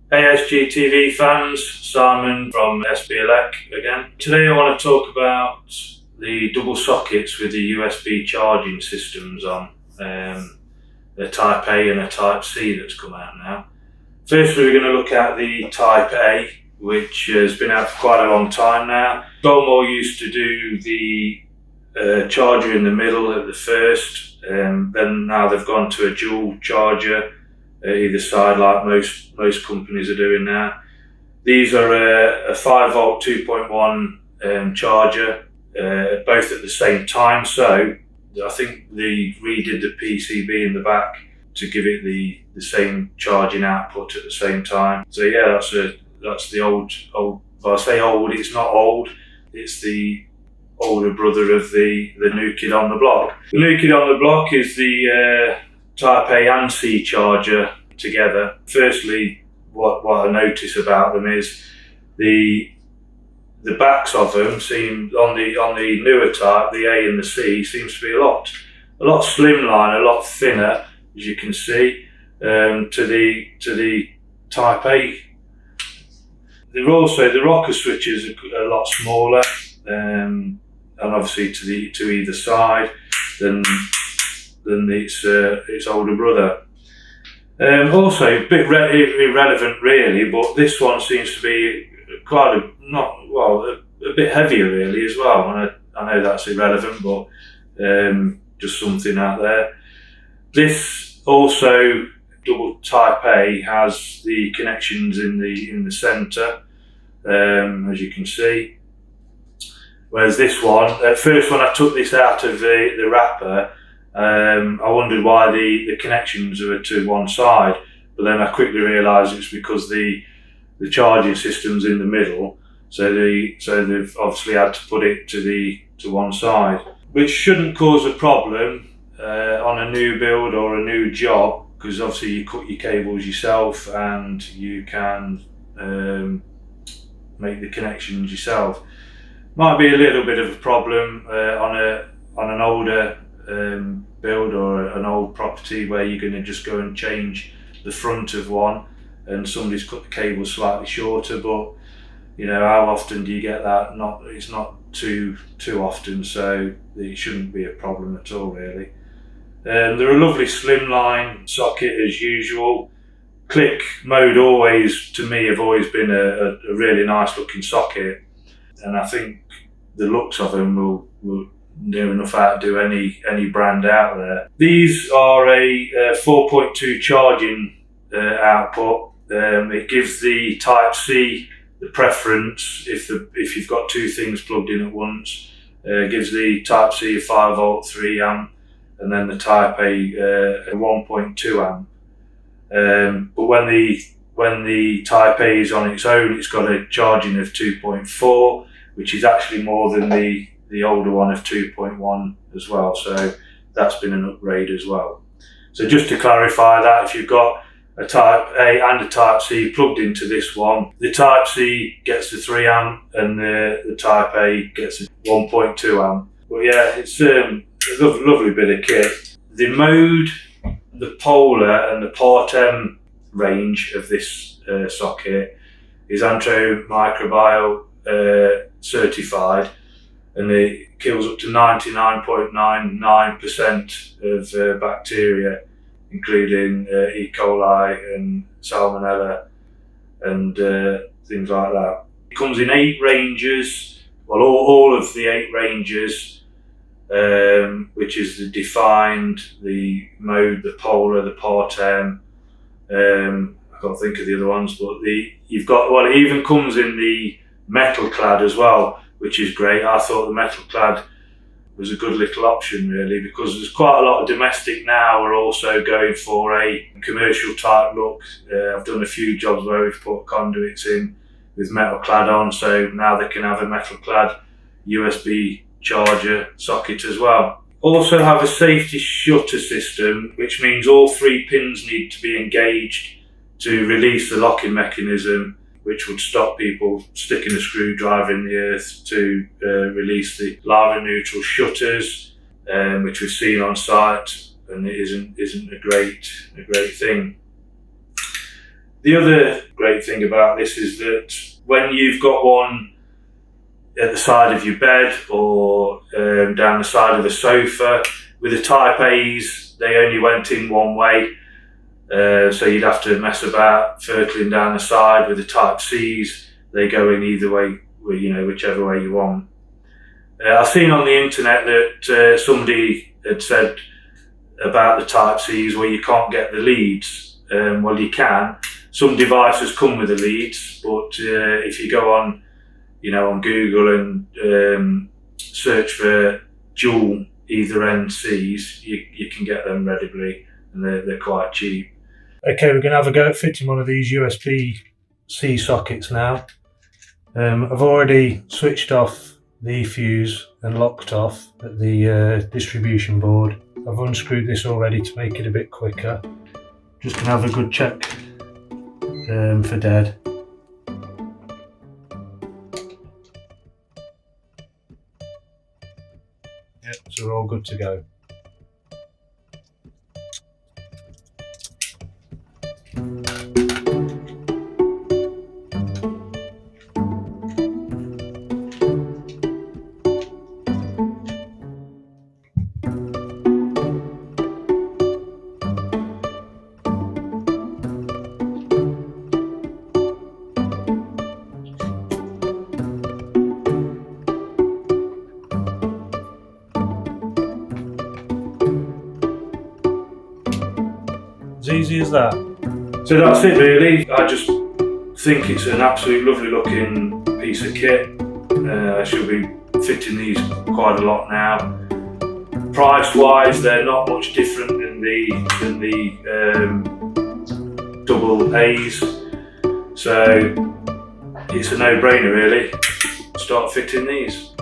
Hey SGTV fans, Simon from SBLEC again. Today I want to talk about the double sockets with the USB charging systems on, a Type A and a Type C that's come out now. Firstly, we're going to look at the Type A, which has been out for quite a long time now. Scolmore used to do the charger in the middle at the first, then now they've gone to a dual charger either side, like most companies are doing now. These are a 5 volt 2.1 charger, both at the same time. So I think they redid the PCB in the back to give it the same charging output at the same time. So yeah, that's the old. Well, I say old, it's not old. It's the older brother of the new kid on the block. The new kid on the block is the Type A and C charger together. Firstly, what I notice about them is the backs of them seem on the newer type, the A and the C, seems to be a lot slimline, a lot thinner, as you can see, to the Type A. They're also, the rocker switches are a lot smaller, and obviously to either side than its older brother. Also, a bit irrelevant really, but this one seems to be a bit heavier really as well. And I know that's irrelevant, but just something out there. This also, double Type A, has the connections in the centre, as you can see. Whereas this one, at first when I took this out of the wrapper, I wondered why the connections were to one side, but then I quickly realised it's because the charging system's in the middle, so they've obviously had to put it to one side, which shouldn't cause a problem on a new build or a new job, because obviously you cut your cables yourself and you can make the connections yourself. Might be a little bit of a problem on an older build or an old property where you're going to just go and change the front of one and somebody's cut the cable slightly shorter, but you know, how often do you get that? It's not too often, so it shouldn't be a problem at all really. They're a lovely slimline socket as usual. Click mode always, to me, have always been a really nice looking socket, and I think the looks of them will near enough outdo any brand out there. These are a 4.2 charging output. It gives the Type C the preference if you've got two things plugged in at once. It gives the Type C a 5 volt 3 amp, and then the Type A 1.2 amp. But when the Type A is on its own, it's got a charging of 2.4, which is actually more than the older one of 2.1 as well, so that's been an upgrade as well. So just to clarify that, if you've got a Type A and a Type C plugged into this one, the Type C gets the 3 amp and the Type A gets a 1.2 amp. But yeah, it's a lovely bit of kit. The mode, the polar and the Part M range of this socket is antimicrobial certified, and it kills up to 99.99% of bacteria, including E. coli and Salmonella and things like that. It comes in 8 ranges, well all of the 8 ranges, which is the defined, the mode, the polar, the Part M. I can't think of the other ones, but it even comes in the metal clad as well, which is great. I thought the metal clad was a good little option really, because there's quite a lot of domestic now are also going for a commercial type look. I've done a few jobs where we've put conduits in with metal clad on, so now they can have a metal clad USB charger socket as well. Also have a safety shutter system, which means all 3 pins need to be engaged to release the locking mechanism, which would stop people sticking a screwdriver in the earth to release the lava neutral shutters, which we've seen on site, and it isn't a great thing. The other great thing about this is that when you've got one at the side of your bed or down the side of the sofa, with the Type A's, they only went in one way, so you'd have to mess about circling down the side. With the Type C's, they go in either way, whichever way you want. I've seen on the internet that somebody had said about the Type C's where you can't get the leads. Well, you can. Some devices come with the leads, but if you go on, on Google and search for dual either end C's, you can get them readily, and they're quite cheap. Okay, we're going to have a go at fitting one of these USB-C sockets now. I've already switched off the fuse and locked off at the distribution board. I've unscrewed this already to make it a bit quicker. Just going to have a good check for dead. Yep, so we're all good to go. As easy as that. So that's it really. I just think it's an absolutely lovely looking piece of kit. I should be fitting these quite a lot now. Price wise, they're not much different than the double A's. So it's a no-brainer really. Start fitting these.